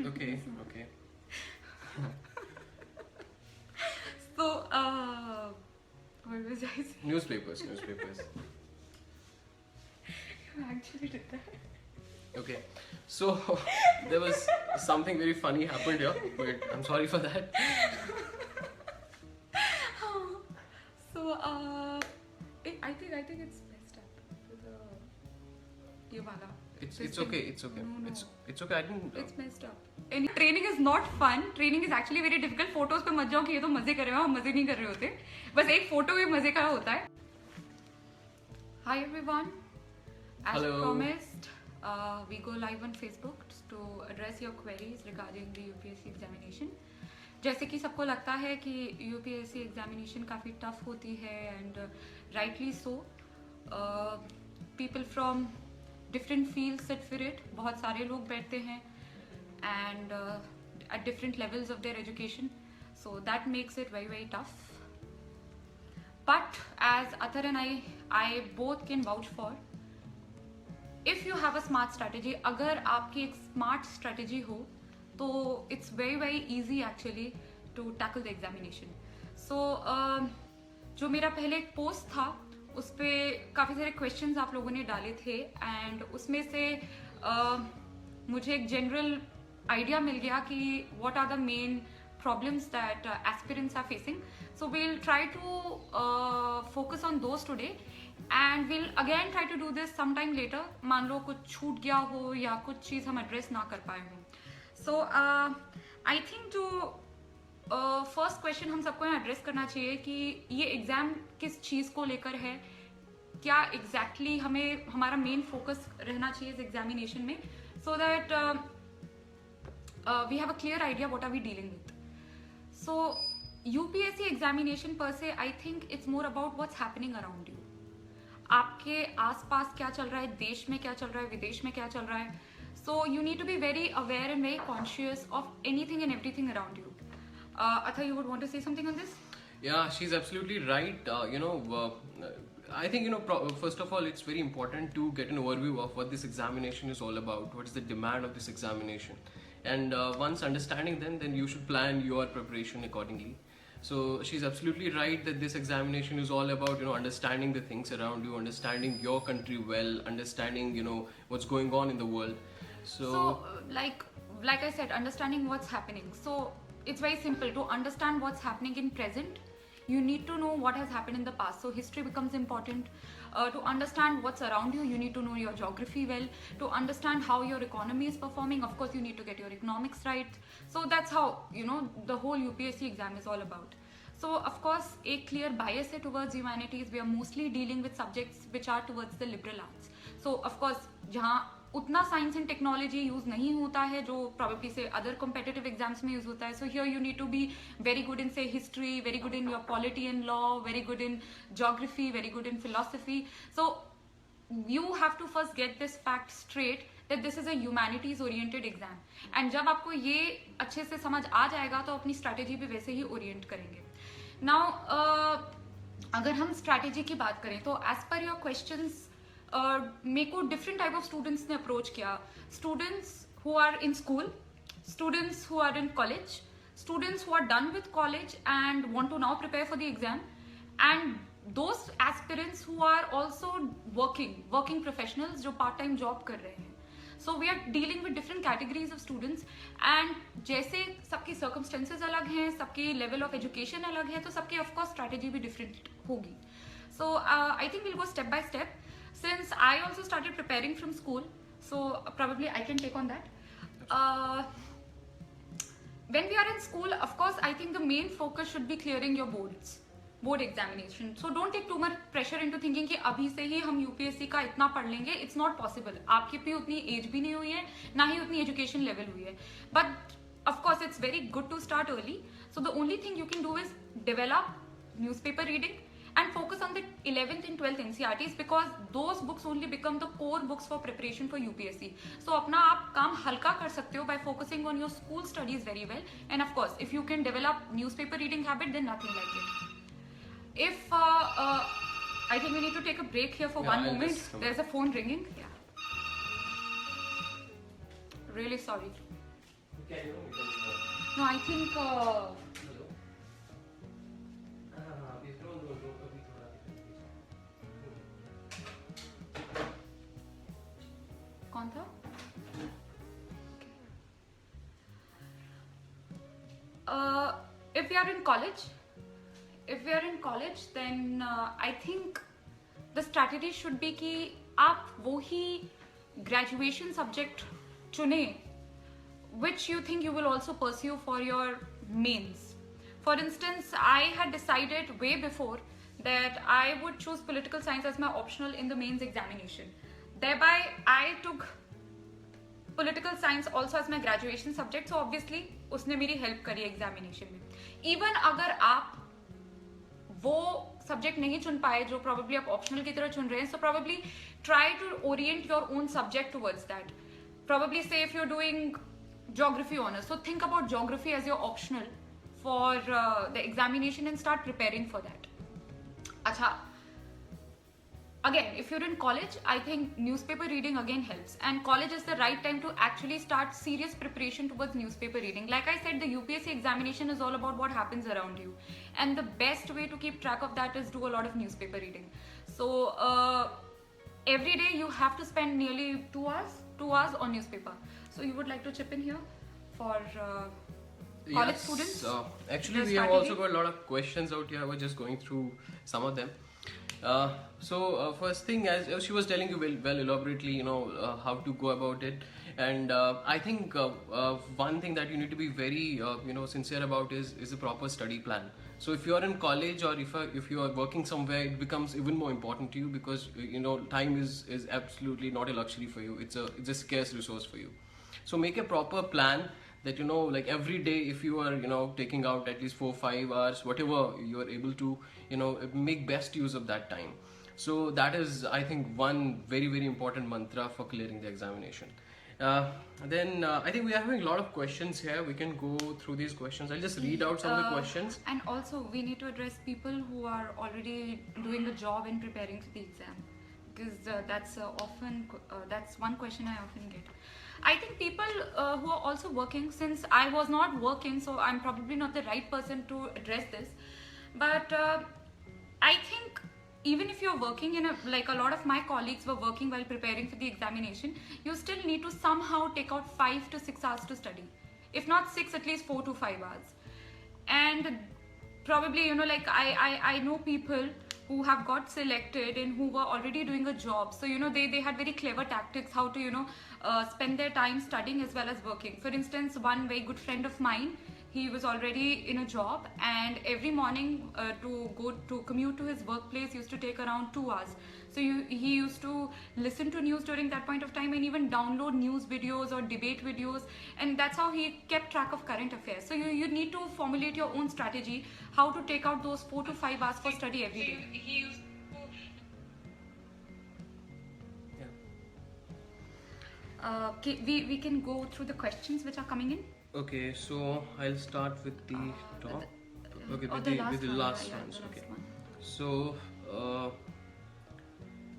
Okay. So, what was I saying? Newspapers. You actually did that. Okay. So there was something very funny happened here, but I'm sorry for that. So, I think it's messed up. ये वाला. It's okay. No. It's okay. I didn't. It's messed up. And training is not fun. Training is actually very difficult. Photos पे मत जाओ कि ये तो मजे कर रहे हो, हम मजे नहीं कर रहे होते. बस एक फोटो भी मजे का होता है. Hi everyone. As Hello. promised, we go live on Facebook to address your queries regarding the UPSC examination. जैसे कि सबको लगता है कि UPSC एग्जामिनेशन काफ़ी टफ होती है and rightly so. People from different field sit for it. बहुत सारे लोग बैठते हैं and at different levels of their education, so that makes it very very tough. But as Athar and I both can vouch for, if you have a smart strategy, अगर आपकी एक smart strategy हो तो it's very very easy actually to tackle the examination. सो जो मेरा पहले एक post था उस पर काफ़ी सारे क्वेश्चंस आप लोगों ने डाले थे एंड उसमें से मुझे एक जनरल आइडिया मिल गया कि what are the main problems that aspirants are facing. So we'll try to focus on those today and we'll again try to do this sometime later. मान लो कुछ छूट गया हो या कुछ चीज़ हम एड्रेस ना कर पाए हों. So I think जो फर्स्ट क्वेश्चन हम सबको यहाँ एड्रेस करना चाहिए कि ये एग्ज़ाम किस चीज़ को लेकर है, क्या एग्जैक्टली हमें हमारा मेन फोकस रहना चाहिए इस एग्जामिनेशन में, so that we have a clear idea what are we dealing with. So UPSC examination per se, I think it's more about what's happening around you. आपके आसपास क्या चल रहा है, देश में क्या चल रहा है, विदेश में क्या चल रहा है. So you need to be very aware and very conscious of anything and everything around you. Athar, you would want to say something on this? Yeah, she's absolutely right. I think, first of all, it's very important to get an overview of what this examination is all about. What is the demand of this examination? And once understanding then you should plan your preparation accordingly. So she's absolutely right that this examination is all about, understanding the things around you, understanding your country well, understanding, what's going on in the world. So like I said, understanding what's happening. So it's very simple. To understand what's happening in present, you need to know what has happened in the past. So history becomes important. To understand what's around you, you need to know your geography well. To understand how your economy is performing, of course, you need to get your economics right. So that's how, the whole UPSC exam is all about. So of course, a clear bias है towards humanities. We are mostly dealing with subjects which are towards the liberal arts. So of course, जहाँ उतना science and technology use नहीं होता है जो probably say other competitive exams में use होता है. So here you need to be very good in say history, very good in your polity and law, very good in geography, very good in philosophy. So you have to first get this fact straight that this is a humanities oriented exam. And जब आपको ये अच्छे से समझ आ जाएगा तो अपनी strategy भी वैसे ही ओरिएंट करेंगे. नाउ अगर हम स्ट्रैटेजी की बात करें तो एज पर योर क्वेश्चंस मेरे को डिफरेंट टाइप ऑफ स्टूडेंट्स ने अप्रोच किया. Students who are in school, students who are in college, students who are done with college and want to now prepare for the exam, and those aspirants who are also working professionals जो part time job कर रहे हैं. So we are dealing with different categories of students and जैसे सबकी circumstances अलग हैं, सबकी level of education अलग है, तो सबकी of course strategy भी different होगी. So I think we'll go step by step. Since I also started preparing from school, so probably I can take on that. When we are in school, of course, I think the main focus should be clearing your board examination. So don't take too much pressure into thinking कि अभी से ही हम UPSC का इतना पढ़ लेंगे. It's not possible. आपकी भी उतनी एज भी नहीं हुई है, ना ही उतनी एजुकेशन लेवल हुई है. But of course it's very good to start early. So the only thing you can do is develop newspaper reading and focus on the 11th and 12th NCERTs because those books only become the core books for preparation for UPSC. So अपना आप काम हल्का कर सकते हो by focusing on your school studies very well. And of course, if you can develop newspaper reading habit, then nothing like it. If I think we need to take a break here for one moment. There's a phone ringing. Yeah. Really sorry. can, you can. No, I think. Hello. Please don't. अभी थोड़ा कौन था? If we are in college, then I think the strategy should be कि आप वो ही graduation subject चुने which you think you will also pursue for your mains. For instance, I had decided way before that I would choose political science as my optional in the mains examination. Thereby, I took political science also as my graduation subject, so obviously उसने मेरी help करी examination में. Even अगर आप वो subject नहीं चुन पाए जो probably आप optional की तरह चुन रहे हैं, so probably try to orient your own subject towards that. Probably say if you're doing geography honors, so think about geography as your optional for the examination and start preparing for that. Acha. Again, if you're in college, I think newspaper reading again helps, and college is the right time to actually start serious preparation towards newspaper reading. Like I said, the UPSC examination is all about what happens around you, and the best way to keep track of that is do a lot of newspaper reading. So every day you have to spend nearly 2 hours on newspaper. So you would like to chip in here for college students? Actually, we have also got a lot of questions out here. I was just going through some of them. First thing, as she was telling you well elaborately, how to go about it, and I think one thing that you need to be very sincere about is a proper study plan. So if you are in college or if you are working somewhere, it becomes even more important to you because time is absolutely not a luxury for you. It's a scarce resource for you. So make a proper plan that like every day if you are taking out at least 4-5 hours, whatever you are able to make best use of that time. So that is, I think, one very, very important mantra for clearing the examination. Then I think we are having a lot of questions here. We can go through these questions. I'll just read out some of the questions. And also we need to address people who are already doing a job and preparing for the exam, because that's one question I often get. I think people who are also working, since I was not working, so I'm probably not the right person to address this, but I think even if you're working like a lot of my colleagues were working while preparing for the examination, you still need to somehow take out 5 to 6 hours to study. If not 6, at least 4 to 5 hours. And probably, like I know people who have got selected and who were already doing a job. So, they had very clever tactics how to, spend their time studying as well as working. For instance, one very good friend of mine, he was already in a job, and every morning to commute to his workplace used to take around 2 hours. So he used to listen to news during that point of time and even download news videos or debate videos, and that's how he kept track of current affairs. So you need to formulate your own strategy how to take out those 4 to 5 hours for study every day. We can go through the questions which are coming in. Okay, so I'll start with the top. Okay, with the last ones. Okay. So,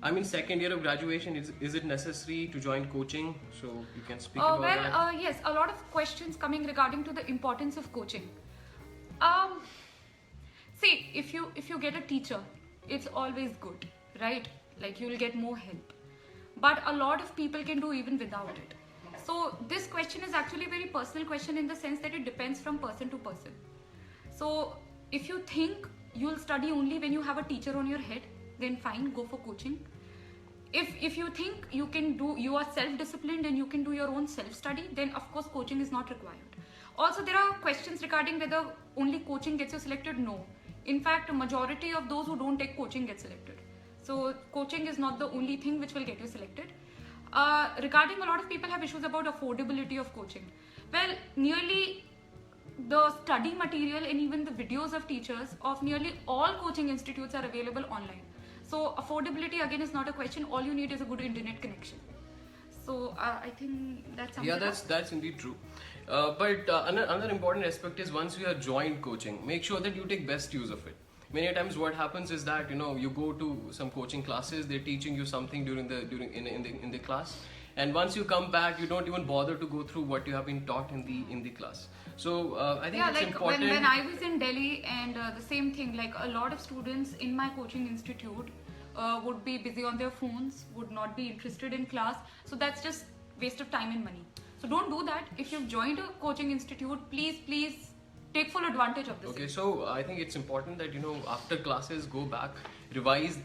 I'm in second year of graduation. Is it necessary to join coaching? So you can speak about that. Yes, a lot of questions coming regarding to the importance of coaching. See, if you get a teacher, it's always good, right? Like you'll get more help. But a lot of people can do even without it. So this question is actually a very personal question in the sense that it depends from person to person. So if you think you'll study only when you have a teacher on your head, then fine, go for coaching. If you think you are self-disciplined and you can do your own self-study, then of course coaching is not required. Also, there are questions regarding whether only coaching gets you selected. No. In fact, a majority of those who don't take coaching get selected. So coaching is not the only thing which will get you selected. Regarding, a lot of people have issues about affordability of coaching. Well, nearly the study material and even the videos of teachers of nearly all coaching institutes are available online. So affordability again is not a question. All you need is a good internet connection. So I think that's something. Yeah, that's indeed true. But another important aspect is once you have joined coaching, make sure that you take best use of it. Many times what happens is that you go to some coaching classes, they're teaching you something in the class, and once you come back, you don't even bother to go through what you have been taught in the class. So I think Yeah, it's like important. when I was in Delhi, and the same thing, like a lot of students in my coaching institute would be busy on their phones, would not be interested in class. So that's just waste of time and money. So don't do that. If you've joined a coaching institute, please take full advantage of this. Okay, so I think it's important that after classes go back, revise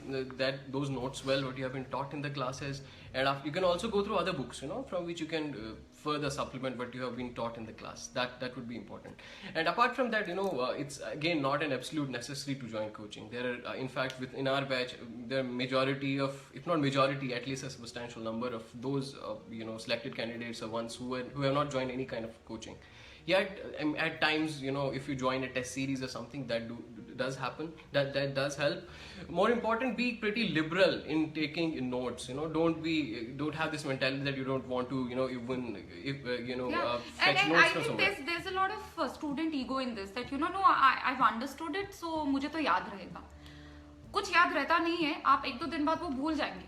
those notes well, what you have been taught in the classes, and you can also go through other books, from which you can further supplement what you have been taught in the class. That would be important. And apart from that, it's again not an absolute necessary to join coaching. There are, in fact, within our batch, the majority of, if not majority, at least a substantial number of those selected candidates are ones who have not joined any kind of coaching. Yet at times, if you join a test series or something, that does happen. That does help. More important, be pretty liberal in taking notes. Don't have this mentality that you don't want to fetch and notes I from think somewhere. there's a lot of student ego in this, that no, I've understood it, so मुझे तो याद रहेगा. कुछ याद रहता नहीं है, आप एक दो दिन बाद वो भूल जाएंगे.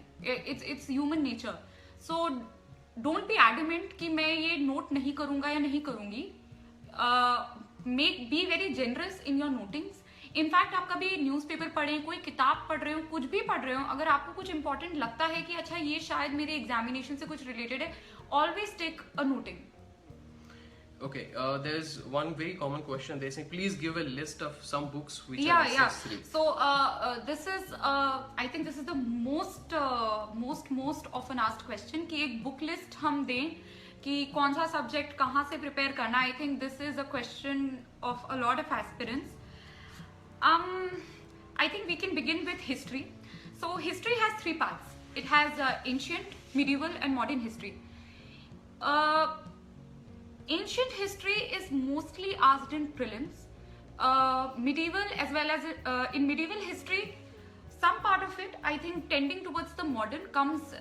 It's human nature. So don't be adamant कि मैं ये नोट नहीं करूंगा या नहीं करूंगी. Be very generous in your notings. In fact आप कभी न्यूज़पेपर पढ़ें, कोई किताब पढ़ रहे हो, कुछ भी पढ़ रहे हो, अगर आपको कुछ इंपॉर्टेंट लगता है कि अच्छा ये शायद मेरे एग्जामिनेशन से कुछ रिलेटेड है, always take a noting. Okay, there's one very common question. They say, please give a list of some books which are Yeah. necessary. So this is I think this is the most often asked question कि एक book list हम दें कि कौन सा subject कहाँ से prepare करना. I think this is a question of a lot of aspirants. I think we can begin with history. So history has three parts. It has ancient, medieval, and modern history. Ancient history is mostly asked in prelims. Medieval, as well as in medieval history, some part of it, I think, tending towards the modern comes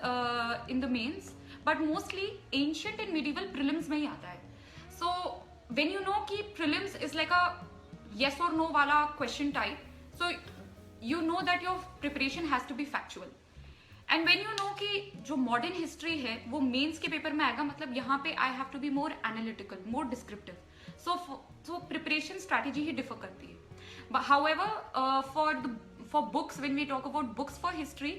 in the mains, but mostly ancient and medieval prelims में ही आता है. So when you know कि prelims is like a yes or no वाला question type, so you know that your preparation has to be factual. And when you know कि जो modern history है वो mains के पेपर में आएगा, मतलब यहाँ पे I have to be more analytical, more descriptive. So preparation strategy ही डिफर करती है. However for books, when we talk about books for history,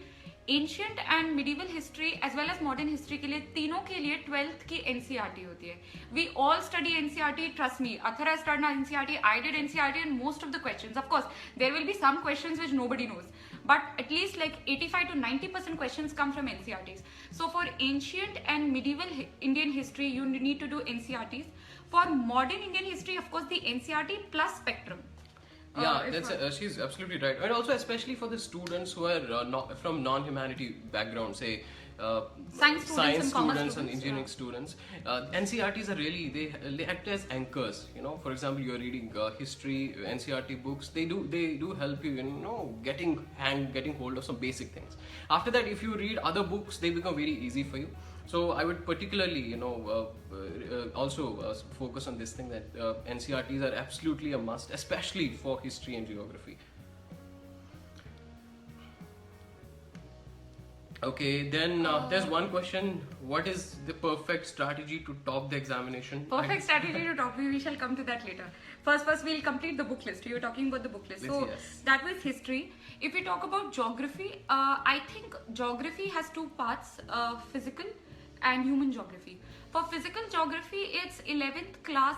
ancient and medieval history as well as modern history के लिए, तीनों के लिए 12th की NCERT होती है. We all study NCERT, trust me. Other has studied NCERT, I did NCERT, and most of the questions, of course there will be some questions which nobody knows, but at least like 85 to 90% questions come from NCERTs. So for ancient and medieval Indian history, you need to do NCERTs. For modern Indian history, of course, the NCERT plus spectrum. She's absolutely right. And also especially for the students who are from non-humanity background, say science students and engineering students, NCERTs are really, they act as anchors. For example, you're reading history NCERT books, they do help you getting hold of some basic things. After that, if you read other books, they become very easy for you. So I would particularly also focus on this thing, that NCERTs are absolutely a must, especially for history and geography. Okay, then there's one question: what is the perfect strategy to top the examination? Perfect strategy to top, we shall come to that later. First we'll complete the book list. You're talking about the book list. So yes. That was history. If we talk about geography, I think geography has two parts, physical and human geography. For physical geography, it's 11th class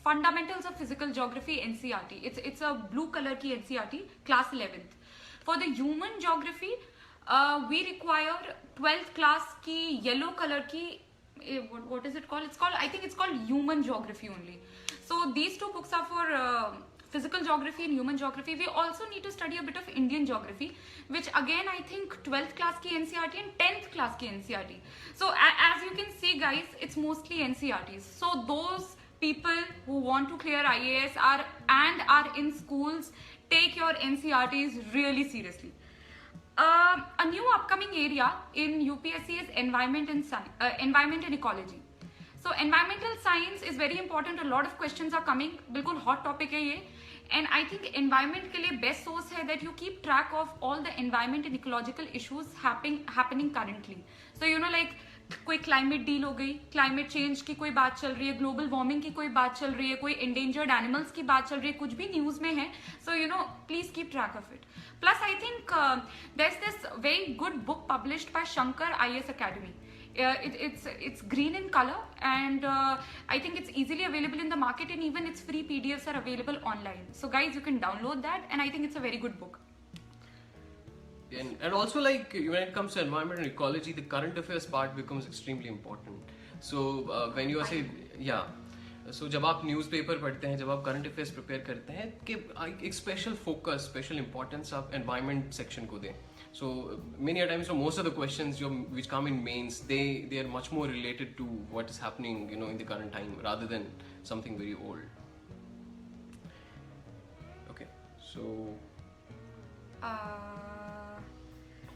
fundamentals of physical geography NCERT. It's a blue color ki NCERT, class 11th. For the human geography, we require 12th class ki yellow color ki, what is it called? I think it's called human geography only. So these two books are for physical geography and human geography. We also need to study a bit of Indian geography, which again I think 12th class ki NCERT and 10th class ki NCERT. So as you can see guys, it's mostly NCERTs. So those people who want to clear IAS are in schools, take your NCERTs really seriously. A new upcoming area in UPSC is environment and ecology. So environmental science is very important. A lot of questions are coming. बिल्कुल hot topic है ये. And I think environment के लिए best source है that you keep track of all the environment and ecological issues happening currently. So like कोई climate deal हो गई, climate change की कोई बात चल रही है, ग्लोबल वार्मिंग की कोई बात चल रही है, कोई एंडेंजर्ड एनिमल्स की बात चल रही है, कुछ भी न्यूज में है, so you know please keep track of it. Plus, I think there's this very good book published by Shankar IS Academy. It's green in color, and I think it's easily available in the market, and even its free PDFs are available online. So guys, you can download that, and I think it's a very good book. And also, like, when it comes to environment and ecology, the current affairs part becomes extremely important. So when you are say, yeah, so जब आप newspaper पढ़ते हैं, जब आप current affairs prepare करते हैं, कि एक स्पेशल फोकस, स्पेशल इंपॉर्टेंस आप एनवायरनमेंट सेक्शन को दें. So many a times, so most of the questions which come in mains, they are much more related to what is happening, you know, in the current time rather than something very old. Okay, so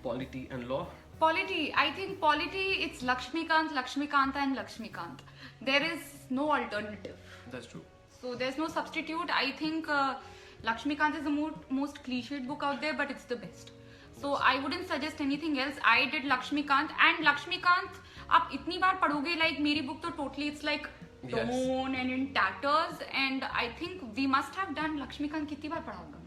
polity and law. Polity, I think polity, it's Lakshmikant, Lakshmikanta and Lakshmikant. There is no alternative. That's true. So there's no substitute. I think Lakshmikant is the most cliched book out there, but it's the best. So I wouldn't suggest anything else. I did Lakshmikant, and Lakshmikant आप इतनी बार पढ़ोगे, like मेरी book तो totally it's like torn and in tatters, and I think we must have done Lakshmikant कितनी बार पढ़ा होगा?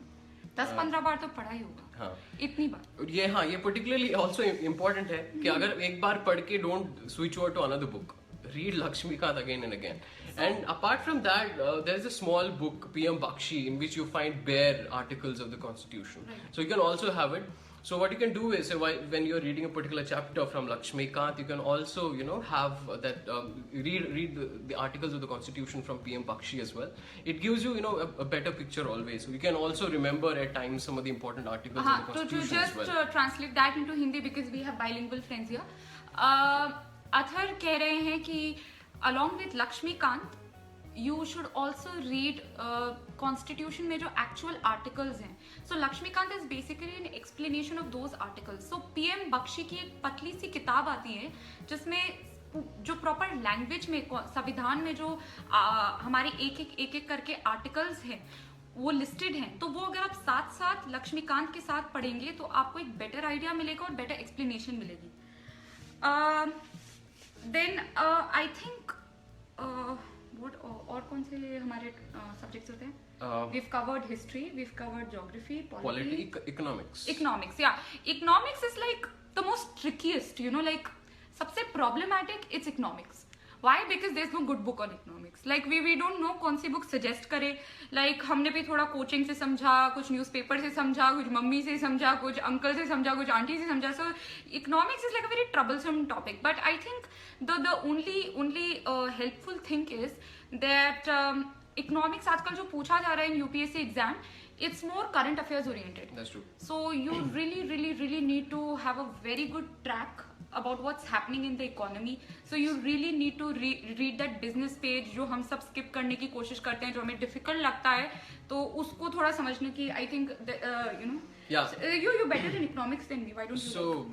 10-15 बार तो पढ़ा ही होगा. हाँ. इतनी बार. ये particularly also important है कि अगर एक बार पढ़ के don't switch over to another book. Read Lakshmikant again and again. And apart from that, there's a small book, PM Bakshi, in which you find bare articles of the Constitution. Right. So you can also have it. So what you can do is, when you're reading a particular chapter from Lakshmikant, you can also, you know, have that read the articles of the Constitution from PM Bakshi as well. It gives you, you know, a better picture always. So you can also remember at times some of the important articles of the Constitution as well. To just translate that into Hindi, because we have bilingual friends here. Athar कह रहे हैं कि along with Lakshmikant, you should also read Constitution में जो actual articles हैं. So Lakshmikant is basically an explanation of those articles. So PM Bakshi की एक पतली सी किताब आती है जिसमें जो proper language में संविधान में जो हमारे एक करके articles हैं वो listed हैं, तो वो अगर आप साथ साथ लक्ष्मीकांत के साथ पढ़ेंगे तो आपको एक better idea मिलेगा और better explanation मिलेगी. Then I think what और कौन से हमारे subjects होते हैं? We've covered history, we've covered geography, polity, economics. Economics, yeah. Economics is like the most trickiest, you know, like सबसे problematic it's economics. Why? Because there's no good book on economics. Like we don't know कौन सी book suggest करे. Like हमने भी थोड़ा coaching से समझा, कुछ newspaper से समझा, कुछ मम्मी से समझा, कुछ uncle से समझा, कुछ auntie से समझा. So economics is like a very troublesome topic. But I think the only helpful thing is that economics आजकल जो पूछा जा रहा है in UPSC exam, it's more current affairs oriented. That's true. So you really need to have a very good track about what's happening in the economy. So you really need to read that business page जो हम सब skip करने की कोशिश करते हैं, जो हमें difficult लगता है, तो उसको थोड़ा समझने की I think you know. Yeah. You better in economics than me. Why don't you? So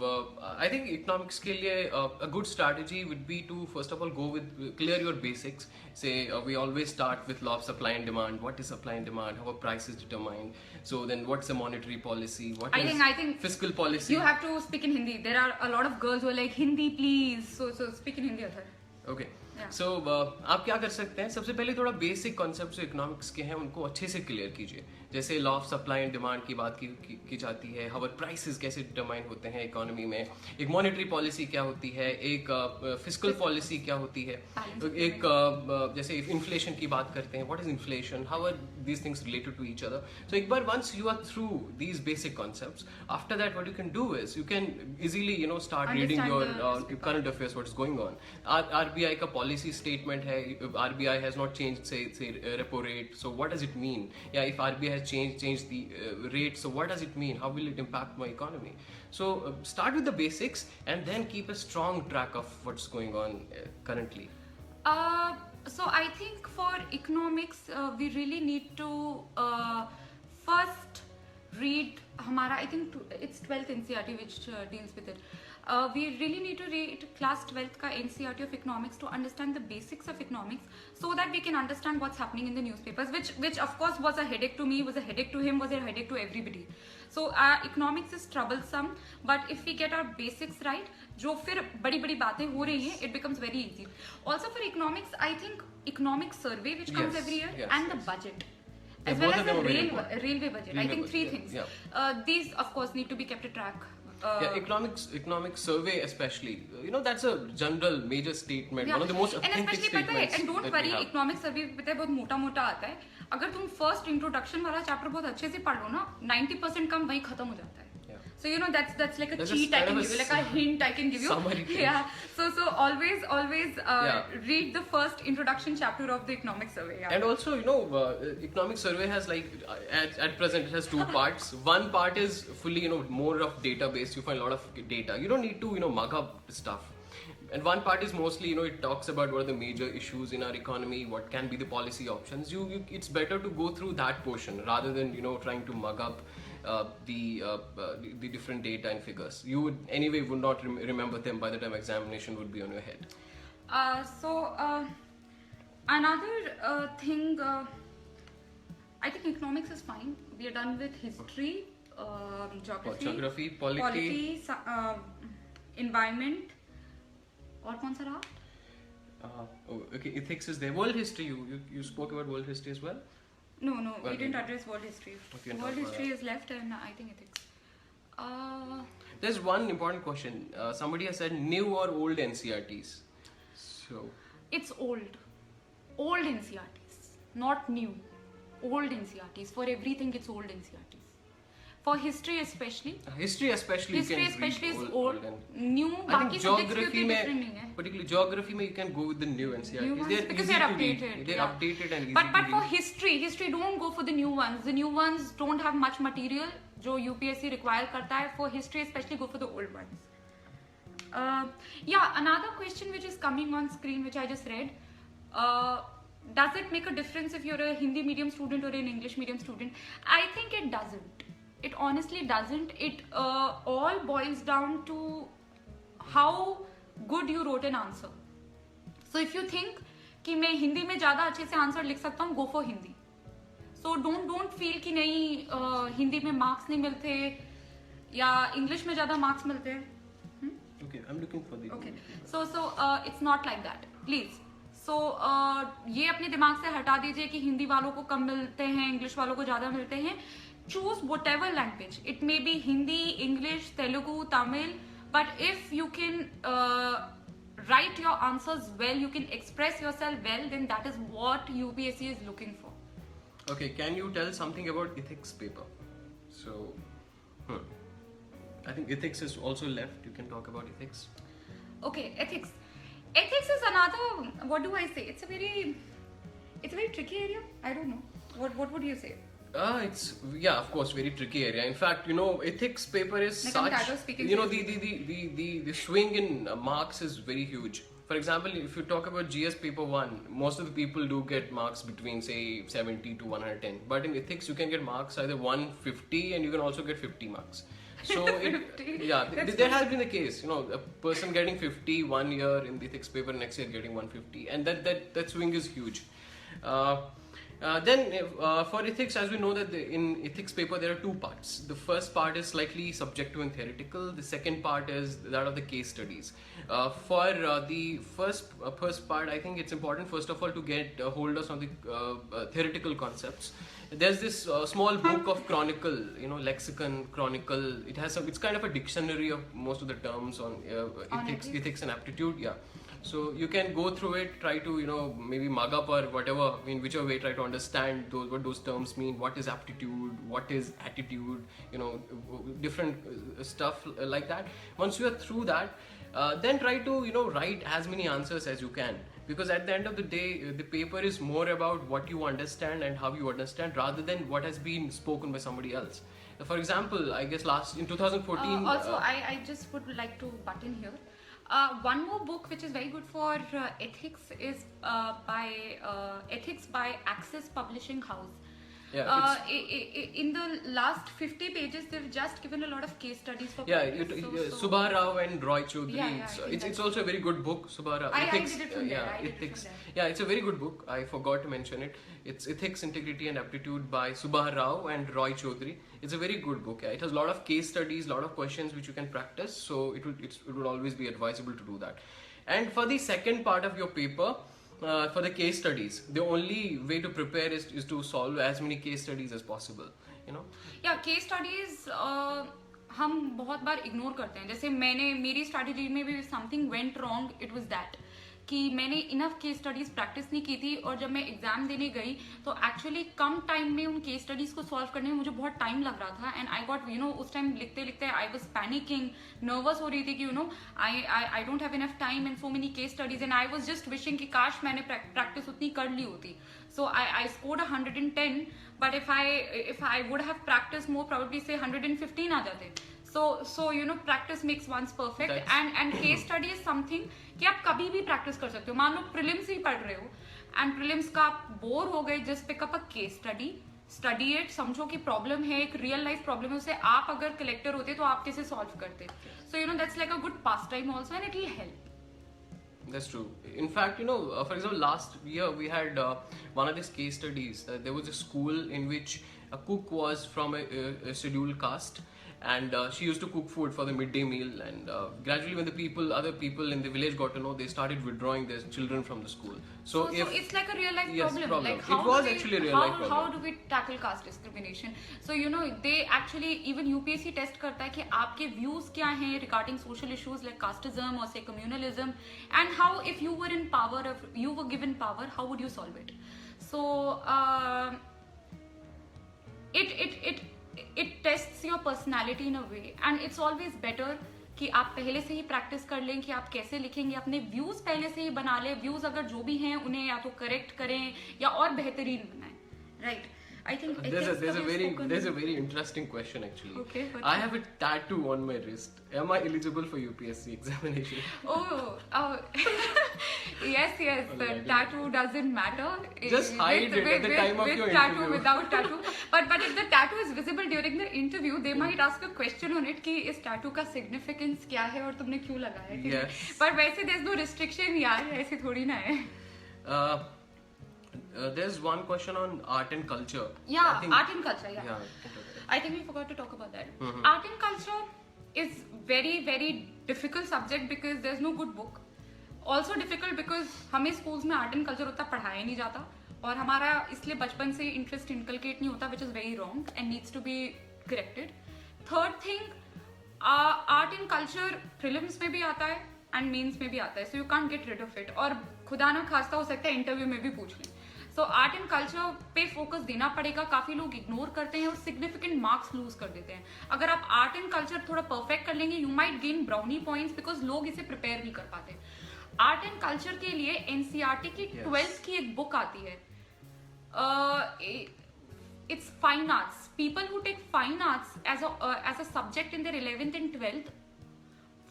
I think economics के लिए a good strategy would be to first of all go with clear your basics. Say we always start with law of supply and demand. What is supply and demand? How are prices determined? So then what's the monetary policy? What is I think fiscal policy? You have to speak in Hindi. There are a lot of girls who are like Hindi please. So speak in Hindi, Athar. Okay. So आप क्या कर सकते हैं? सबसे पहले थोड़ा basic concept जो economics के हैं उनको अच्छे से क्लियर कीजिए. जैसे law of supply and demand की बात की जाती है, हाउ प्राइसेस कैसे डिटरमाइन होते हैं इकोनॉमी में, एक मॉनेटरी पॉलिसी क्या होती है, एक फिस्कल पॉलिसी क्या होती है, एक जैसे इन्फ्लेशन की बात करते हैं, what is inflation, how are these things related to each other. So एक बार once you are through these basic concepts, after that what you can do is you can easily you know start reading your current affairs, what is going on. RBI का policy statement है, RBI has not changed say repo rate, so what does it mean, या if RBI has changed the rate, so what does it mean, how will it impact my economy? So start with the basics and then keep a strong track of what's going on currently. So I think for economics we really need to first read hamara, I think it's 12th NCERT which deals with it. We really need to read class 12th ka NCERT of economics to understand the basics of economics, so that we can understand what's happening in the newspapers, which of course was a headache to me, was a headache to him, was a headache to everybody. So economics is troublesome, but if we get our basics right, जो फिर बड़ी बड़ी बातें हो रही हैं, it becomes very easy. Also for economics, I think economic survey which comes every year, and the budget, as well as the railway budget. I think three things. These of course need to be kept a track. Economic survey especially, that's a general major statement, one of the most authentic statements. And don't worry, economic survey पता है बहुत मोटा मोटा आता है. अगर तुम first introduction वाला chapter बहुत अच्छे से पढ़ लो ना, 90% काम वही खत्म हो जाता है. So that's like a cheat I can give you, like a hint I can give you. Summary. Yeah. So always read the first introduction chapter of the economic survey. Yeah. And also, economic survey has at present it has two parts. One part is fully, more of database. You find a lot of data. You don't need to, mug up stuff. And one part is mostly, it talks about what are the major issues in our economy, what can be the policy options. It's better to go through that portion rather than, trying to mug up the different data and figures. You would not remember them by the time examination would be on your head. Another thing, I think economics is fine. We are done with history, geography, polity, environment. और कौन सा रहा? Okay, ethics is there. World history, you spoke about world history as well? No, we didn't address world history. Okay, world history is left, and I think ethics. There's one important question. Somebody has said new or old NCERTs. So it's old NCERTs, not new. Old NCERTs. For everything, it's old NCERTs. For history especially. History especially is old. New. I think geography particularly geography you can go with the new NCERTs. Because they're updated. They're updated and easy but to read. For history don't go for the new ones. The new ones don't have much material जो UPSC require करता है. For history especially, go for the old ones. Another question which is coming on screen, which I just read. Does it make a difference if you're a Hindi medium student or an English medium student? I think it doesn't. It honestly doesn't. It all boils down to how good you wrote an answer. So if you think कि मैं हिंदी में ज़्यादा अच्छे से answer लिख सकता हूँ, go for Hindi. So don't feel कि नहीं हिंदी में मार्क्स नहीं मिलते या इंग्लिश में ज़्यादा मार्क्स मिलते हैं. Okay, I'm looking for the. Okay, so it's not like that, please. So ये अपने दिमाग से हटा दीजिए कि हिंदी वालों को कम मिलते हैं, इंग्लिश वालों को ज़्यादा मिलते हैं. Choose whatever language. It may be Hindi, English, Telugu, Tamil, but if you can write your answers well, you can express yourself well, then that is what UPSC is looking for. Okay, can you tell something about ethics paper? So, I think ethics is also left. You can talk about ethics. Okay, ethics. Ethics is another, what do I say? It's a very tricky area. I don't know. What would you say? It's of course very tricky area. In fact, ethics paper is like such. The swing in marks is very huge. For example, if you talk about GS paper 1, most of the people do get marks between say 70 to 110. But in ethics, you can get marks either 150 and you can also get 50 marks. So there has been a case. A person getting 50 1 year in the ethics paper, next year getting 150, and that swing is huge. Then for ethics, as we know that in ethics paper there are two parts. The first part is slightly subjective and theoretical. The second part is that of the case studies. For the first part, I think it's important first of all to get hold of some of the theoretical concepts. There's this small book of chronicle, lexicon chronicle. It's kind of a dictionary of most of the terms on ethics and aptitude. Yeah. So you can go through it, try to maybe mug up or whatever, in whichever way, try to understand what those terms mean, what is aptitude, what is attitude, different stuff like that. Once you are through that, then try to write as many answers as you can, because at the end of the day the paper is more about what you understand and how you understand rather than what has been spoken by somebody else. For example, I guess in 2014. Also, I just would like to butt in here. One more book which is very good for ethics is Ethics by Access Publishing House. Yeah, In the last 50 pages, they've just given a lot of case studies for yeah, practice. Subha Rao and Roy Choudhury. Yeah, yeah, it's I think it's also a very good book. Subha Rao. I Ethics. did it from there. Yeah, I did it from ethics. there. Yeah, it's a very good book. I forgot to mention it. It's Ethics, Integrity, and Aptitude by Subha Rao and Roy Choudhury. It's a very good book. Yeah, it has a lot of case studies, a lot of questions which you can practice. So it would always be advisable to do that. And for the second part of your paper. For the case studies, the only way to prepare is to solve as many case studies as possible. You know. या case studies हम बहुत बार ignore करते हैं. जैसे मेरी strategy में भी something went wrong. It was that कि मैंने इनफ केस स्टडीज प्रैक्टिस नहीं की थी, और जब मैं एग्जाम देने गई तो एक्चुअली कम टाइम में उन केस स्टडीज को सॉल्व करने में मुझे बहुत टाइम लग रहा था. एंड आई गॉट उस टाइम लिखते लिखते आई वाज पैनिकिंग, नर्वस हो रही थी कि I don't have enough time and so many case studies, and I was just wishing कि काश मैंने प्रैक्टिस उतनी कर ली होती. So I scored 110, but if I would have practiced more, probably say 115 आ जाते. So practice makes one's perfect. And case study is something कि आप कभी भी practice कर सकते हो. मान लो prelims ही पढ़ रहे हो and prelims का आप बोर हो गए, just pick up a case study it, समझो कि प्रॉब्लम है, एक रियल लाइफ प्रॉब्लम है, उसे आप अगर कलेक्टर होते तो आप कैसे सॉल्व करते. So that's like a good pastime also, and it will help. That's true. In fact, for example, last year we had one of these case studies. There was a school in which a cook was from a scheduled caste, and she used to cook food for the midday meal. And gradually, when other people in the village got to know, they started withdrawing their children from the school. So it's like a real life yes, problem. Like it was actually a real life problem. How do we tackle caste discrimination? So they actually even UPSC test करता है कि आपके views क्या हैं regarding social issues like casteism or say communalism, and how if you were in power, if you were given power, how would you solve it? So it tests your personality in a way, and it's always better कि आप पहले से ही practice कर लें कि आप कैसे लिखेंगे, अपने व्यूज पहले से ही बना लें. व्यूज अगर जो भी हैं उन्हें या तो करेक्ट करें या और बेहतरीन बनाएं. Right. I think there's a very interesting question actually. Okay. I have a tattoo on my wrist. Am I eligible for UPSC examination? Oh. Yes. The tattoo doesn't matter. Just hide it at the time of your tattoo, interview. Without tattoo. But if the tattoo is visible during the interview, they might ask a question on it कि इस tattoo का significance क्या है और तुमने क्यों लगाया है. Yes. पर वैसे there's no restriction यार, ऐसे थोड़ी ना है. There's one question on art and culture. Yeah, art and culture. Yeah. I I think we forgot to talk about that. Mm-hmm. Art and culture is very very difficult subject because there's no good book. Also difficult because हमें schools में art and culture उतना पढ़ाया नहीं जाता, और हमारा इसलिए बचपन से interest inculcate नहीं होता, which is very wrong and needs to be corrected. Third thing, art and culture prelims में भी आता है and mains में भी आता है, so you can't get rid of it. और खुदा ना खास्ता हो सकता है इंटरव्यू में भी पूछ लें. सो आर्ट एंड कल्चर पे फोकस देना पड़ेगा. काफी लोग इग्नोर करते हैं और सिग्निफिकेंट मार्क्स लूज कर देते हैं. अगर आप आर्ट एंड कल्चर थोड़ा परफेक्ट कर लेंगे, you might gain brownie points because लोग इसे प्रिपेयर नहीं कर पाते. आर्ट एंड कल्चर के लिए एनसीईआरटी की 12th की एक बुक आती है. It's fine arts. People who take fine arts as a subject in their 11th and 12th,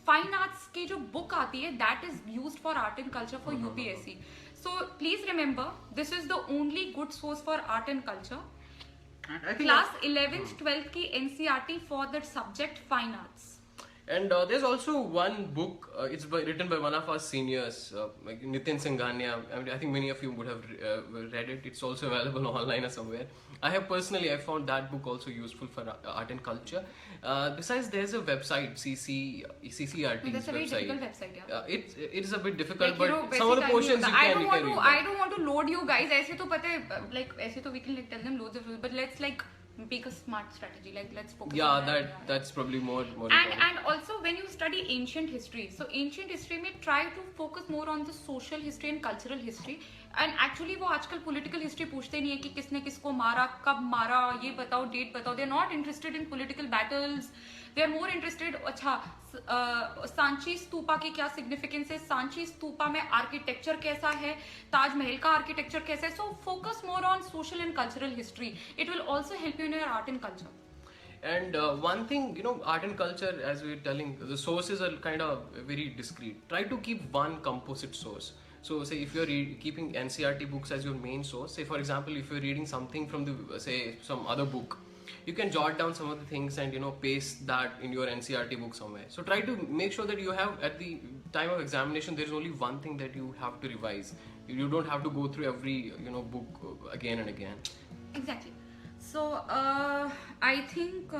fine arts की जो बुक आती है that is used for art and culture for UPSC. So please remember, this is the only good source for art and culture. Class 11th 12th की NCERT for that subject fine arts. And there's also one book. It's written by one of our seniors, like Nitin Singhania. I think many of you would have read it. It's also available online or somewhere. I found that book also useful for art and culture. Besides, there's a website, CCRT's website. That's a very difficult website, yeah. It is a bit difficult, like, but some of the portions you can read. I don't want to load you guys. ऐसे तो पता है, like ऐसे तो we can like tell them loads of rules, but let's like pick a smart strategy. Like let's focus. Yeah, that's probably more. And also when you study ancient history, so ancient history में try to focus more on the social history and cultural history. And actually वो आजकल political history पूछते नहीं है कि किसने किसको मारा, कब मारा, ये बताओ, डेट बताओ. They're not interested in political battles. They're more interested. अच्छा, सांची स्तूपा की क्या significance है, सांची स्तूपा में architecture कैसा है, ताजमहल का architecture कैसा है. So focus more on social and cultural history. It will also help you in your art and culture. And one thing, art and culture, as we were telling, the sources are kind of very discrete. Try to keep one composite source. So say if you're keeping NCERT books as your main source, say for example if you're reading something from the say some other book, you can jot down some of the things and paste that in your NCERT book somewhere. So try to make sure that you have, at the time of examination, there is only one thing that you have to revise. You don't have to go through every book again and again. Exactly. So I think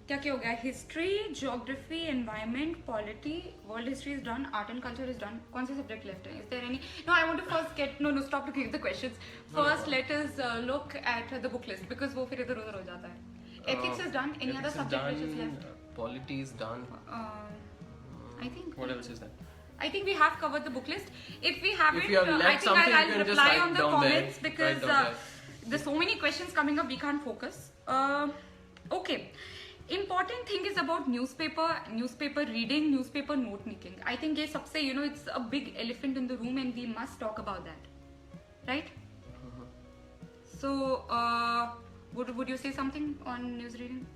क्या क्या हो गया? History, geography, environment, polity, world history is done, art and culture is done. कौन से subject left है? Is there any? No, I want to first get no stop looking at the questions. First, let us look at the book list because वो फिर इधर उधर हो जाता है. Ethics is done. Any other subject which is left? Polity is done. I think. What else is that? I think we have covered the book list. If we haven't, If you have I left think something, I'll you can just reply write on the down there. comments because Write down there. there's so many questions coming up, we can't focus. Okay. Important thing is about newspaper reading, newspaper note making. I think ये सबसे it's a big elephant in the room and we must talk about that, right? So would you say something on news reading?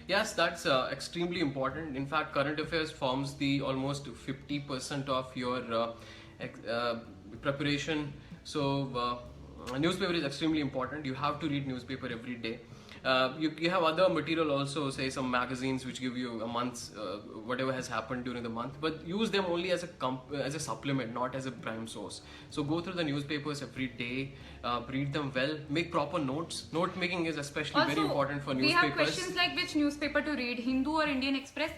Yes, that's extremely important. In fact, current affairs forms the almost 50% of your preparation. So newspaper is extremely important. You have to read newspaper every day. You have other material also, say some magazines which give you a month's whatever has happened during the month, but use them only as a supplement, not as a prime source. So go through the newspapers every day, read them well, make proper notes. Note making is especially Also, very important for newspapers. We have questions like which newspaper to read, Hindu or Indian Express.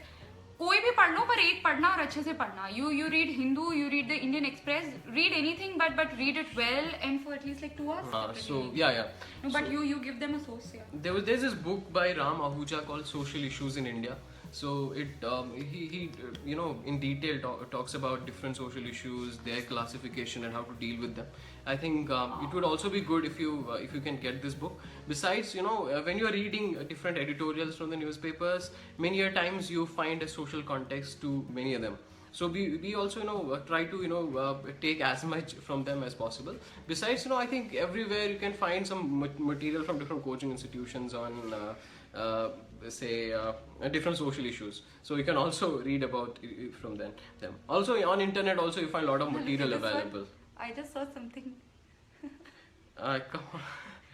कोई भी पढ़ लो पर एक पढ़ना और अच्छे से पढ़ना. You read Hindu, you read the Indian Express, read anything but read it well and for at least like 2 hours. So yeah. No, but you give them a source. Yeah. There's this book by Ram Ahuja called Social Issues in India. So it he in detail talks about different social issues, their classification and how to deal with them. I think it would also be good if you can get this book. Besides, when you are reading different editorials from the newspapers, many a times you find a social context to many of them. So we also try to take as much from them as possible. Besides, I think everywhere you can find some material from different coaching institutions on different social issues. So you can also read about from them. Also on internet also you find a lot of material available. I just saw something. Come on.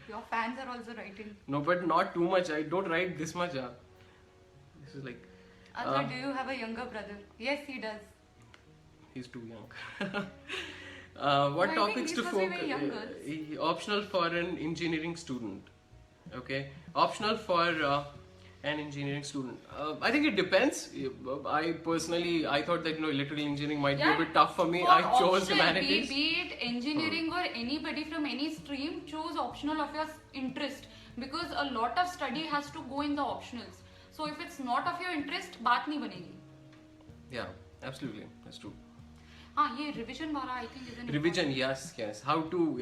Your fans are also writing. No, but not too much. I don't write this much. This is like. Athar, do you have a younger brother? Yes, he does. He's too young. What topics to focus? Optional for an engineering student. Okay, optional for an engineering student. I think it depends. I thought that electrical engineering might be a bit tough for me. I chose humanities. Be it engineering or anybody from any stream, choose optional of your interest because a lot of study has to go in the optionals. So if it's not of your interest, बात नहीं बनेगी. Yeah, absolutely, that's true. ये revision वाला I think is an revision. Yes. How to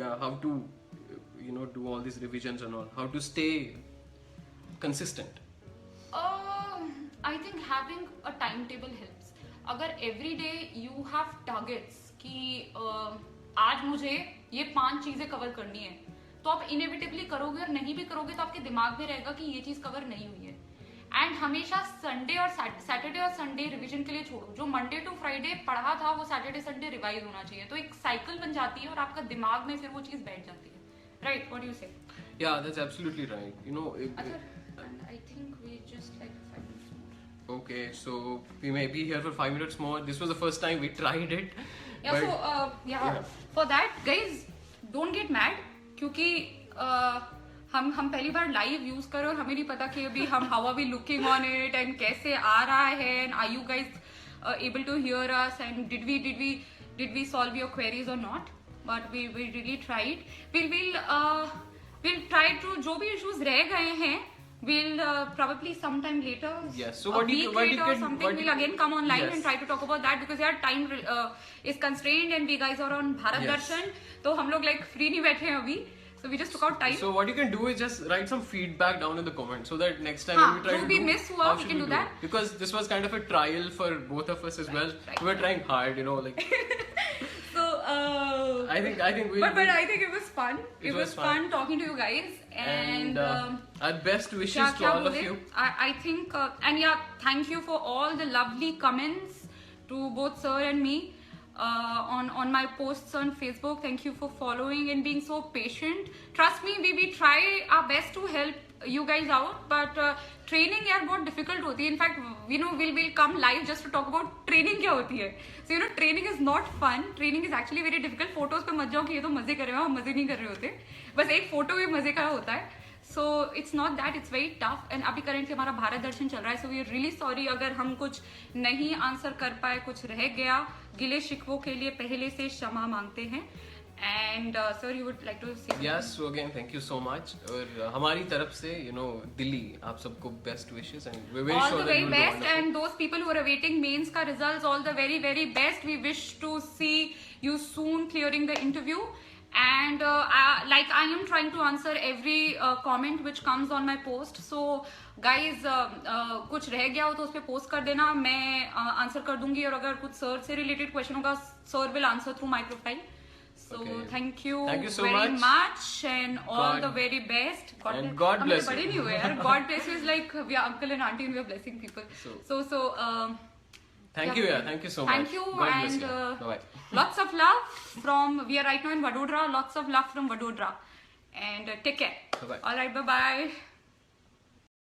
do all these revisions and all. How to stay consistent. I think having a timetable helps. अगर every day you have targets कि आज मुझे ये 5 चीजें cover करनी है, तो आप inevitably करोगे और नहीं भी करोगे तो आपके दिमाग में रहेगा कि ये चीज कवर नहीं हुई है. एंड हमेशा संडे और सैटरडे और संडे रिवीजन के लिए छोड़ो. जो मंडे टू फ्राइडे पढ़ा था वो सैटरडे संडे रिवाइज होना चाहिए. तो एक साइकिल बन जाती है और आपका दिमाग में फिर वो चीज बैठ जाती है. राइट, व्हाट डू यू से? या that's absolutely right. I think we just like 5 minutes more. Okay, so we may be here for 5 minutes more. This was the first time we tried it. Yeah, but, for that guys don't get mad क्योंकि हम पहली बार live use कर रहे और हमें नहीं पता कि अभी हम how are we looking on it and कैसे आ रहा है and are you guys able to hear us and did we solve your queries और not. But we really tried. Will try to जो भी इश्यूज रह गए हैं we'll probably sometime later, so what you can we'll again come online and try to talk about that because our time is constrained and we guys are on Bharat Darshan, तो हम लोग like free नहीं बैठे हैं अभी, so we just took out time. So what you can do is just write some feedback down in the comments so that next time when we try to do miss हुआ we can do that because this was kind of a trial for both of us as well. We were trying hard, like so I think but I think it was fun. It was fun talking to you guys and our best wishes to all of you. I think and thank you for all the lovely comments to both sir and me. on my posts on Facebook. Thank you for following and being so patient. Trust me, we try our best to help you guys out, but training यार बहुत difficult होती है. In fact, we'll come live just to talk about training क्या होती है. So training is not fun. Training is actually very difficult. Photos पे मत जाओ कि ये तो मजे कर रहे हो, हम मजे नहीं कर रहे होते. बस एक फोटो भी मजे का होता है. So it's not that, it's very tough. And अभी currently हमारा भारत दर्शन चल रहा है. So we are really sorry अगर हम कुछ नहीं आंसर कर पाए, कुछ रह गया. गिले शिकवों के लिए पहले से क्षमा मांगते हैं. And sir, you would like to say something? Yes, so again thank you so much. और हमारी तरफ से दिल्ली आप सबको best wishes and we're very all sure the that very you will do best. wonderful. And those people who are awaiting mains ka results, all the very very best. We wish to see you soon clearing the interview. And like I am trying to answer every comment which comes on my post. So guys, कुछ रह गया हो तो उस पे post कर देना, मैं आंसर कर दूंगी. और अगर कुछ सर से रिलेटेड क्वेश्चन होगा, sir will answer through my profile. So Okay. Thank you so very much. much and all God- the very best. and God bless बड़े you. नहीं हुए यार. God bless you is like we are uncle and auntie and we are blessing people. So Thank you, yeah, thank you so much. Thank you. God bless And you. Bye-bye. lots of love from, we are right now in Vadodara. Lots of love from Vadodara. And take care. Bye-bye. All right, bye-bye.